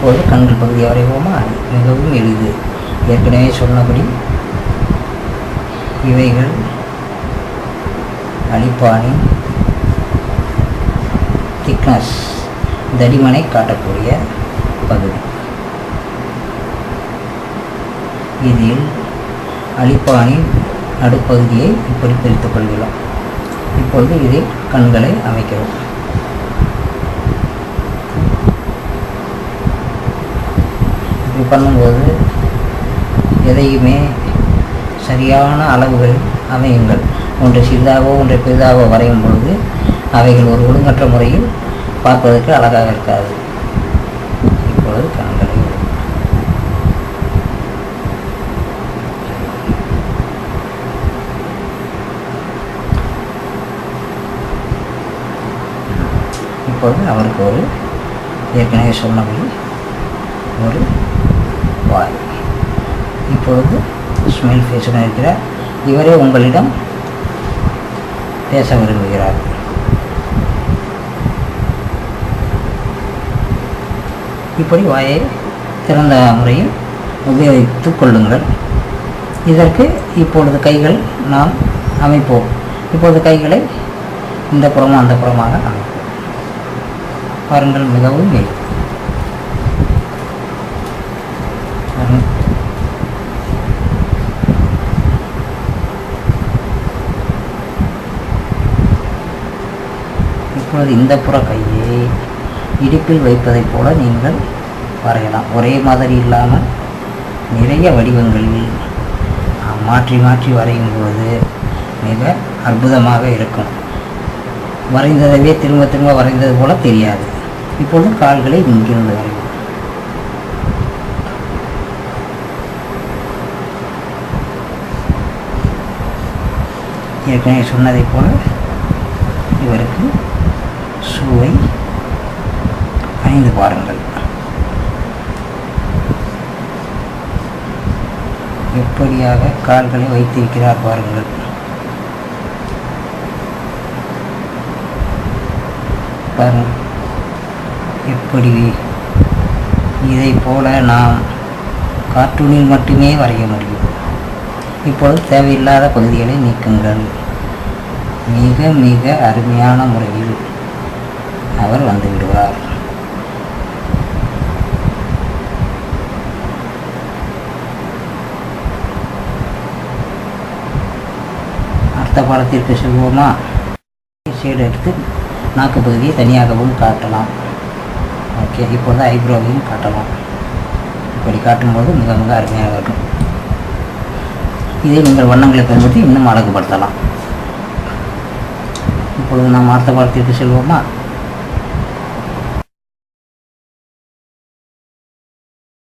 இப்போது கண்கள் பகுதியை வரைவோமா? மிகவும் எளிது. ஏற்கனவே சொன்னபடி இவைகள் அழிப்பானின் திக்னஸ், தடிமனை காட்டக்கூடிய பகுதி. இதில் அழிப்பானின் நடுப்பகுதியை இப்படி பிரித்துக் கொள்கிறோம். இப்பொழுது இதில் கண்களை அமைக்கிறோம். இப்படி பண்ணும்போது எதையுமே சரியான அளவுகள் அமையுங்கள். ஒன்றை சிறிதாகவோ ஒன்றை பெரிதாகவோ வரையும் பொழுது அவைகள் ஒரு ஒழுங்கற்ற முறையில் பார்ப்பதற்கு அழகாக இருக்காது. இப்பொழுது கண்களை இப்பொழுது அவருக்கு ஒரு ஏற்கனவே சொன்னபடி ஒரு வாய். இப்பொழுது ஸ்மைல் ஃபேஸுடன் இருக்கிறார். இவரே உங்களிடம் பேச விரும்புகிறார். இப்படி வாயை திறந்த முறையில் உபயோகித்து கொள்ளுங்கள். இதற்கு இப்பொழுது கைகள் நாம் அமைப்போம். இப்பொழுது கைகளை இந்த புறமும் அந்த புறமாக அமைப்போம். பாருங்கள், மிகவும் எளிது. இப்பொழுது இந்த புற கையை இடுப்பில் வைப்பதைப் போல நீங்கள் வரையலாம். ஒரே மாதிரி இல்லாமல் நிறைய வடிவங்களில் மாற்றி மாற்றி வரையும் போது மிக அற்புதமாக இருக்கும். வரைந்ததவே திரும்ப திரும்ப வரைந்தது போல தெரியாது. இப்பொழுது கால்களை இங்கிருந்து வரையும். ஏற்கனவே சொன்னதைப் போல இவருக்கு ஷூவை அணிந்து பாருங்கள். எப்படியாக கால்களை வைத்திருக்கிறார் பாருங்கள். பாருங்கள் எப்படி. இதை போல நாம் கார்ட்டூனில் மட்டுமே வரைய முடியும். இப்பொழுது தேவையில்லாத பகுதிகளை நீக்குங்கள். மிக மிக அருமையான முறையில் அவர் வந்துவிடுவார். அடுத்த பாடத்திற்கு செல்வோமா? ஷேடு எடுத்து நாக்கு பகுதியை தனியாகவும் காட்டலாம். ஓகே, இப்போது ஐப்ரோவையும் காட்டலாம். இப்படி காட்டும்போது மிக மிக அருமையாக இருக்கும். இதை நீங்கள் வண்ணங்களை பயன்படுத்தி இன்னும் அழகுபடுத்தலாம். இப்பொழுது நாம் அடுத்த பாடத்திற்கு செல்வோமா?